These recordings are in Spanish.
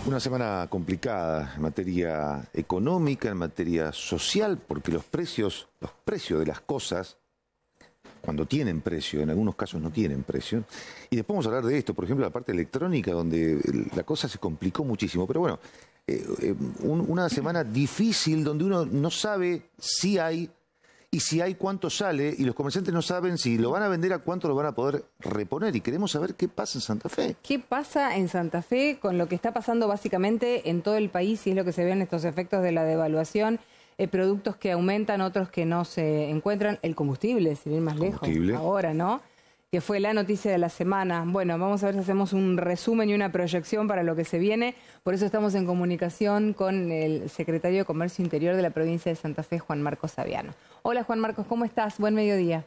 Una semana complicada en materia económica, en materia social, porque los precios de las cosas, cuando tienen precio, en algunos casos no tienen precio. Y después vamos a hablar de esto, por ejemplo, la parte electrónica, donde la cosa se complicó muchísimo. Pero bueno, una semana difícil donde uno no sabe si hay y si hay cuánto sale, y los comerciantes no saben si lo van a vender, a cuánto lo van a poder reponer. Y queremos saber qué pasa en Santa Fe. ¿Qué pasa en Santa Fe con lo que está pasando básicamente en todo el país? Y es lo que se ve en estos efectos de la devaluación. Productos que aumentan, otros que no se encuentran. El combustible, sin ir más lejos, ahora, ¿no? Que fue la noticia de la semana. Bueno, vamos a ver si hacemos un resumen y una proyección para lo que se viene. Por eso estamos en comunicación con el secretario de Comercio Interior de la provincia de Santa Fe, Juan Marcos Saviano. Hola, Juan Marcos, ¿cómo estás? Buen mediodía.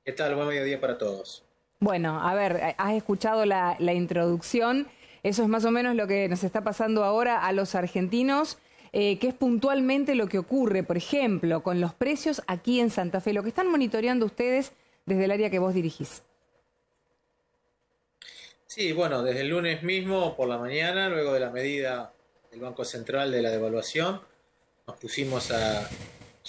¿Qué tal? Buen mediodía para todos. Bueno, a ver, has escuchado la introducción. Eso es más o menos lo que nos está pasando ahora a los argentinos. ¿Qué es puntualmente lo que ocurre, por ejemplo, con los precios aquí en Santa Fe? Lo que están monitoreando ustedes desde el área que vos dirigís. Sí, bueno, desde el lunes mismo por la mañana, luego de la medida del Banco Central de la devaluación, nos pusimos a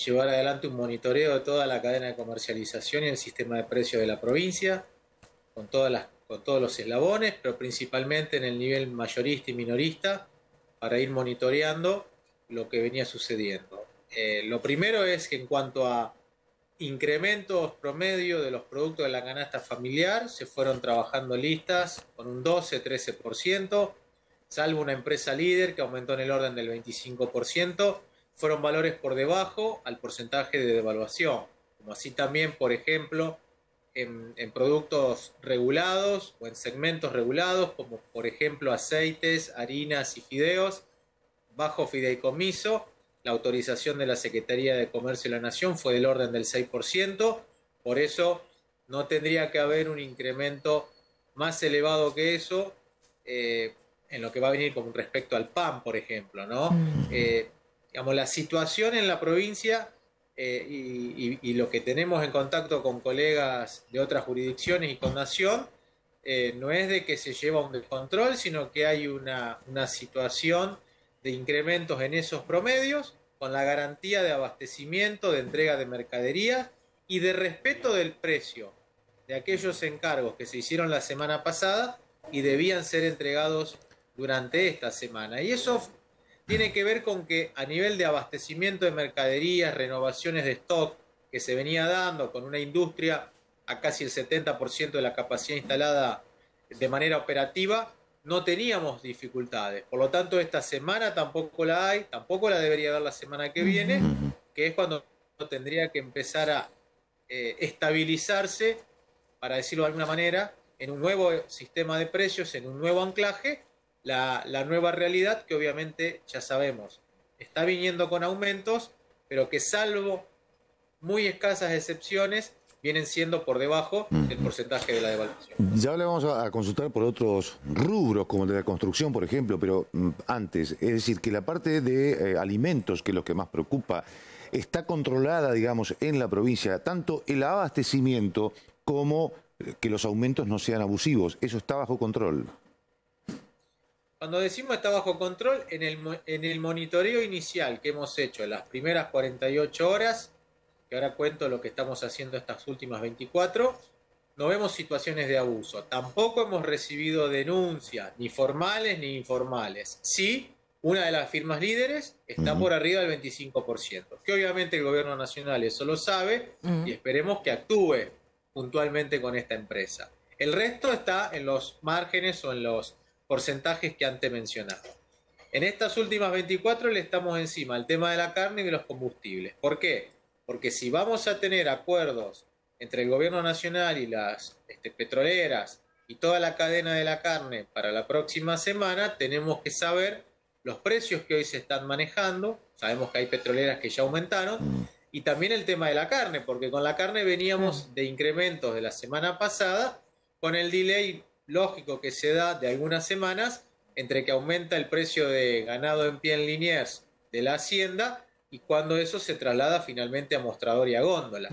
llevar adelante un monitoreo de toda la cadena de comercialización y el sistema de precios de la provincia, con todos los eslabones, pero principalmente en el nivel mayorista y minorista, para ir monitoreando lo que venía sucediendo. Lo primero es que en cuanto a incrementos promedio de los productos de la canasta familiar, se fueron trabajando listas con un 12-13%, salvo una empresa líder que aumentó en el orden del 25%, fueron valores por debajo al porcentaje de devaluación, como así también, por ejemplo, en productos regulados o en segmentos regulados, como por ejemplo aceites, harinas y fideos, bajo fideicomiso. La autorización de la Secretaría de Comercio de la Nación fue del orden del 6%, por eso no tendría que haber un incremento más elevado que eso en lo que va a venir con respecto al pan, por ejemplo, ¿no? Digamos, la situación en la provincia y lo que tenemos en contacto con colegas de otras jurisdicciones y con Nación, no es de que se lleva un descontrol, sino que hay una situación de incrementos en esos promedios, con la garantía de abastecimiento, de entrega de mercaderías y de respeto del precio de aquellos encargos que se hicieron la semana pasada y debían ser entregados durante esta semana. Y eso tiene que ver con que a nivel de abastecimiento de mercaderías, renovaciones de stock que se venía dando con una industria a casi el 70% de la capacidad instalada de manera operativa, no teníamos dificultades. Por lo tanto, esta semana tampoco la hay, tampoco la debería dar la semana que viene, que es cuando tendría que empezar a estabilizarse, para decirlo de alguna manera, en un nuevo sistema de precios, en un nuevo anclaje, la nueva realidad que obviamente ya sabemos está viniendo con aumentos, pero que salvo muy escasas excepciones, vienen siendo por debajo del porcentaje de la devaluación. Ya le vamos a consultar por otros rubros, como el de la construcción, por ejemplo, pero antes, es decir, que la parte de alimentos, que es lo que más preocupa, está controlada, digamos, en la provincia, tanto el abastecimiento como que los aumentos no sean abusivos. Eso está bajo control. Cuando decimos está bajo control, en el monitoreo inicial que hemos hecho en las primeras 48 horas, que ahora cuento lo que estamos haciendo estas últimas 24, no vemos situaciones de abuso. Tampoco hemos recibido denuncias, ni formales ni informales. Sí, una de las firmas líderes está por arriba del 25%, que obviamente el gobierno nacional eso lo sabe y esperemos que actúe puntualmente con esta empresa. El resto está en los márgenes o en los porcentajes que antes mencionaba. En estas últimas 24 le estamos encima al tema de la carne y de los combustibles. ¿Por qué? Porque si vamos a tener acuerdos entre el gobierno nacional y las petroleras y toda la cadena de la carne para la próxima semana, tenemos que saber los precios que hoy se están manejando. Sabemos que hay petroleras que ya aumentaron, y también el tema de la carne, porque con la carne veníamos de incrementos de la semana pasada, con el delay lógico que se da de algunas semanas entre que aumenta el precio de ganado en pie en Liniers de la hacienda y cuando eso se traslada finalmente a mostrador y a góndola.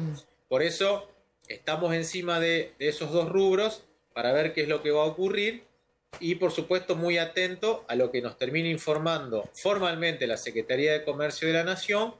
Por eso estamos encima de esos dos rubros para ver qué es lo que va a ocurrir y por supuesto muy atento a lo que nos termina informando formalmente la Secretaría de Comercio de la Nación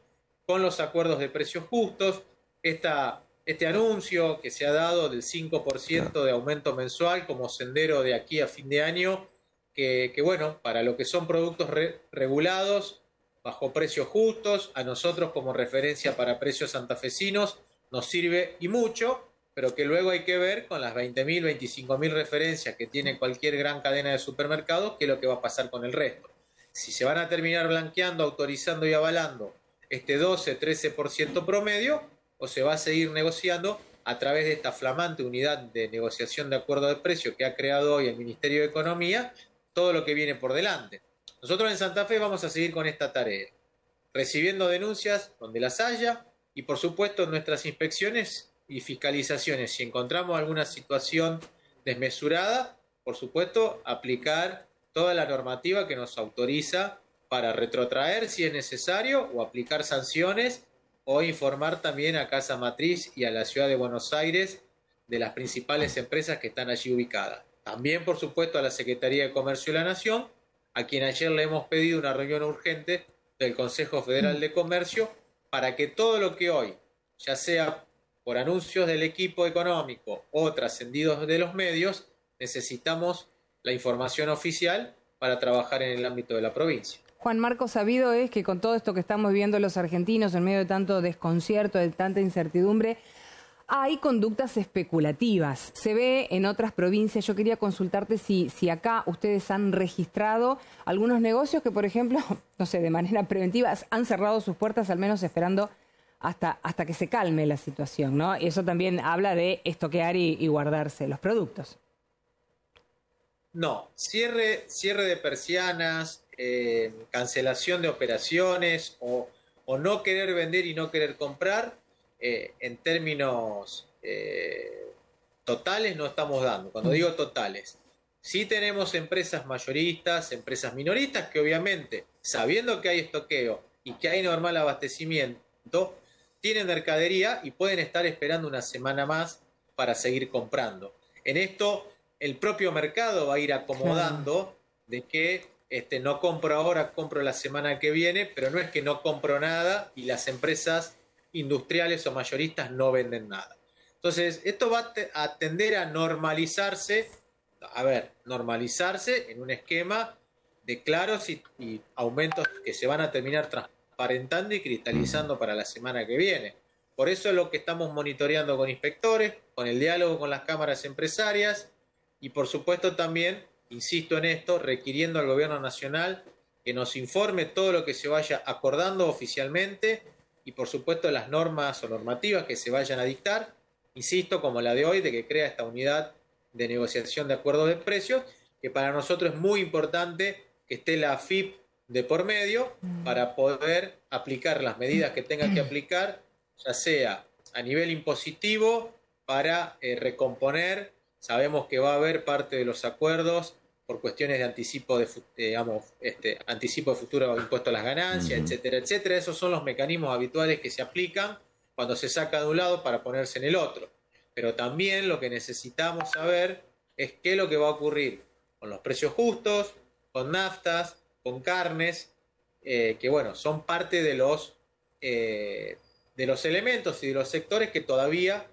con los acuerdos de precios justos, este anuncio que se ha dado del 5% de aumento mensual como sendero de aquí a fin de año, que bueno, para lo que son productos regulados, bajo precios justos, a nosotros como referencia para precios santafesinos nos sirve y mucho, pero que luego hay que ver con las 20.000, 25.000 referencias que tiene cualquier gran cadena de supermercados, qué es lo que va a pasar con el resto. Si se van a terminar blanqueando, autorizando y avalando este 12-13% promedio, o se va a seguir negociando a través de esta flamante unidad de negociación de acuerdo de precio que ha creado hoy el Ministerio de Economía, todo lo que viene por delante. Nosotros en Santa Fe vamos a seguir con esta tarea, recibiendo denuncias donde las haya y por supuesto en nuestras inspecciones y fiscalizaciones, si encontramos alguna situación desmesurada, por supuesto aplicar toda la normativa que nos autoriza para retrotraer si es necesario o aplicar sanciones o informar también a Casa Matriz y a la Ciudad de Buenos Aires de las principales empresas que están allí ubicadas. También, por supuesto, a la Secretaría de Comercio de la Nación, a quien ayer le hemos pedido una reunión urgente del Consejo Federal de Comercio para que todo lo que hoy, ya sea por anuncios del equipo económico o trascendidos de los medios, necesitamos la información oficial para trabajar en el ámbito de la provincia. Juan Marcos, sabido es que con todo esto que estamos viviendo los argentinos en medio de tanto desconcierto, de tanta incertidumbre, hay conductas especulativas. Se ve en otras provincias. Yo quería consultarte si acá ustedes han registrado algunos negocios que, por ejemplo, no sé, de manera preventiva han cerrado sus puertas, al menos esperando hasta que se calme la situación, ¿no? Y eso también habla de estoquear y guardarse los productos. No, cierre de persianas, cancelación de operaciones o no querer vender y no querer comprar, en términos totales no estamos dando. Cuando digo totales, sí tenemos empresas mayoristas, empresas minoristas que obviamente, sabiendo que hay estoqueo y que hay normal abastecimiento, tienen mercadería y pueden estar esperando una semana más para seguir comprando. En esto el propio mercado va a ir acomodando de que no compro ahora, compro la semana que viene, pero no es que no compro nada y las empresas industriales o mayoristas no venden nada. Entonces, esto va a tender a normalizarse, normalizarse en un esquema de claros y aumentos que se van a terminar transparentando y cristalizando para la semana que viene. Por eso es lo que estamos monitoreando con inspectores, con el diálogo con las cámaras empresarias y por supuesto también, insisto en esto, requiriendo al gobierno nacional que nos informe todo lo que se vaya acordando oficialmente y por supuesto las normas o normativas que se vayan a dictar, insisto, como la de hoy, de que crea esta unidad de negociación de acuerdos de precios, que para nosotros es muy importante que esté la AFIP de por medio para poder aplicar las medidas que tenga que aplicar, ya sea a nivel impositivo para recomponer. Sabemos que va a haber parte de los acuerdos por cuestiones de anticipo anticipo de futuro impuesto a las ganancias, etcétera, etcétera. Esos son los mecanismos habituales que se aplican cuando se saca de un lado para ponerse en el otro. Pero también lo que necesitamos saber es qué es lo que va a ocurrir con los precios justos, con naftas, con carnes, que bueno, son parte de los elementos y de los sectores que todavía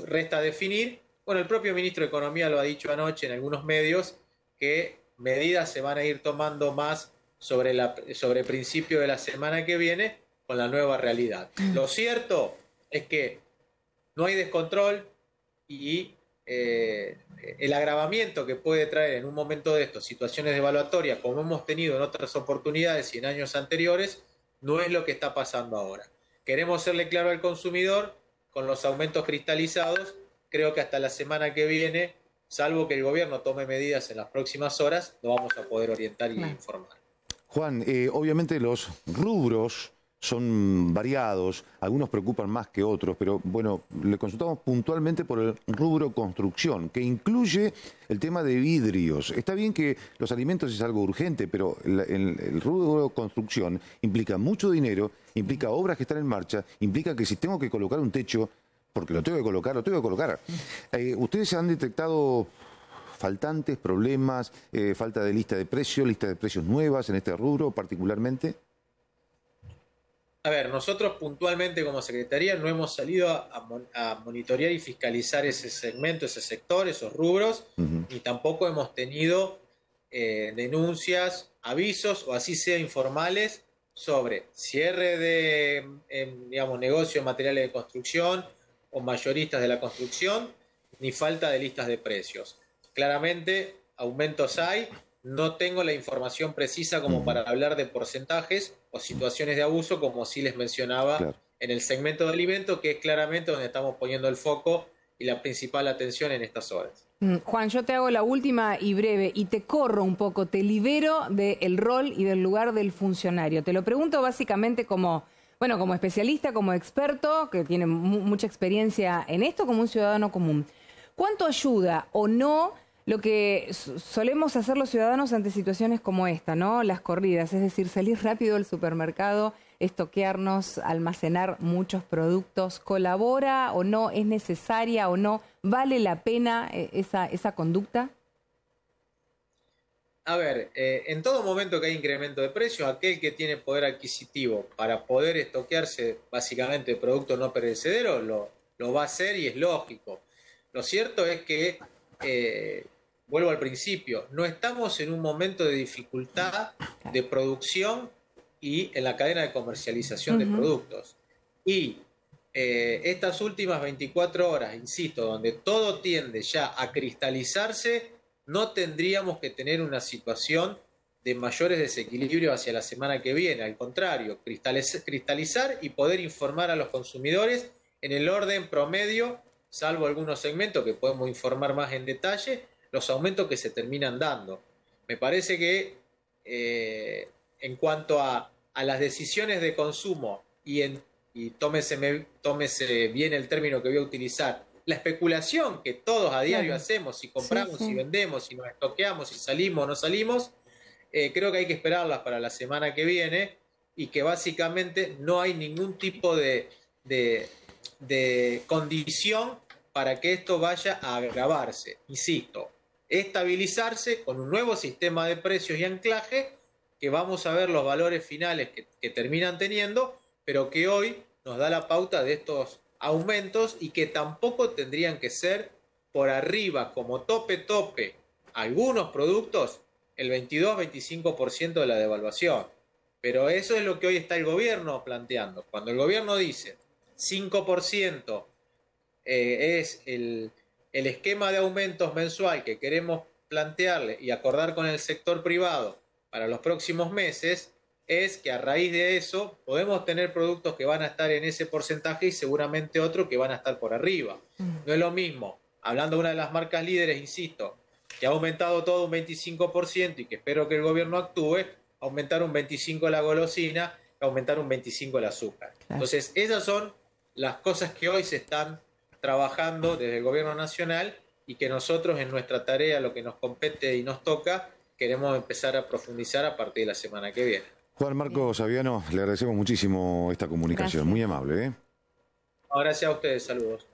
resta definir. Bueno, el propio ministro de Economía lo ha dicho anoche en algunos medios, que medidas se van a ir tomando más sobre principio de la semana que viene con la nueva realidad. Lo cierto es que no hay descontrol y el agravamiento que puede traer en un momento de estos situaciones devaluatorias, como hemos tenido en otras oportunidades y en años anteriores, no es lo que está pasando ahora. Queremos serle claro al consumidor con los aumentos cristalizados. Creo que hasta la semana que viene, salvo que el gobierno tome medidas en las próximas horas, lo vamos a poder orientar y informar. Juan, obviamente los rubros son variados, algunos preocupan más que otros, pero bueno, le consultamos puntualmente por el rubro construcción, que incluye el tema de vidrios. Está bien que los alimentos es algo urgente, pero el rubro construcción implica mucho dinero, implica obras que están en marcha, implica que si tengo que colocar un techo, porque lo tengo que colocar, lo tengo que colocar. ¿Ustedes han detectado faltantes, problemas, falta de lista de precios nuevas en este rubro particularmente? A ver, nosotros puntualmente como Secretaría no hemos salido a monitorear y fiscalizar ese segmento, ese sector, esos rubros, ni tampoco hemos tenido denuncias, avisos o así sea informales sobre cierre de digamos, negocio de materiales de construcción o mayoristas de la construcción, ni falta de listas de precios. Claramente, aumentos hay. No tengo la información precisa como para hablar de porcentajes o situaciones de abuso, como sí les mencionaba en el segmento de alimentos, que es claramente donde estamos poniendo el foco y la principal atención en estas horas. Juan, yo te hago la última y breve y te corro un poco, te libero del rol y del lugar del funcionario. Te lo pregunto básicamente como, bueno, como especialista, como experto, que tiene mucha experiencia en esto, como un ciudadano común. ¿Cuánto ayuda o no lo que solemos hacer los ciudadanos ante situaciones como esta, ¿no? Las corridas, es decir, salir rápido del supermercado, estoquearnos, almacenar muchos productos? ¿Colabora o no? ¿Es necesaria o no? ¿Vale la pena esa conducta? A ver, en todo momento que hay incremento de precios, aquel que tiene poder adquisitivo para poder estoquearse básicamente productos no perecederos lo va a hacer y es lógico. Lo cierto es que vuelvo al principio, no estamos en un momento de dificultad de producción y en la cadena de comercialización de productos. Y estas últimas 24 horas, insisto, donde todo tiende ya a cristalizarse, no tendríamos que tener una situación de mayores desequilibrios hacia la semana que viene. Al contrario, cristalizar y poder informar a los consumidores en el orden promedio, salvo algunos segmentos que podemos informar más en detalle, los aumentos que se terminan dando. Me parece que en cuanto a las decisiones de consumo y tómese bien el término que voy a utilizar, la especulación que todos a diario hacemos, si compramos, si vendemos, si nos estoqueamos, si salimos o no salimos, creo que hay que esperarlas para la semana que viene y que básicamente no hay ningún tipo de condición para que esto vaya a agravarse. Insisto, estabilizarse con un nuevo sistema de precios y anclaje, que vamos a ver los valores finales que terminan teniendo, pero que hoy nos da la pauta de estos aumentos y que tampoco tendrían que ser por arriba, como tope, algunos productos, el 22-25% de la devaluación. Pero eso es lo que hoy está el gobierno planteando. Cuando el gobierno dice 5% es el esquema de aumentos mensual que queremos plantearle y acordar con el sector privado para los próximos meses, es que a raíz de eso podemos tener productos que van a estar en ese porcentaje y seguramente otros que van a estar por arriba. No es lo mismo, hablando de una de las marcas líderes, insisto, que ha aumentado todo un 25% y que espero que el gobierno actúe, aumentar un 25% la golosina, aumentar un 25% el azúcar. Entonces, esas son las cosas que hoy se están trabajando desde el gobierno nacional y que nosotros en nuestra tarea, lo que nos compete y nos toca, queremos empezar a profundizar a partir de la semana que viene. Juan Marcos Saviano, le agradecemos muchísimo esta comunicación, muy amable. Gracias a ustedes, saludos.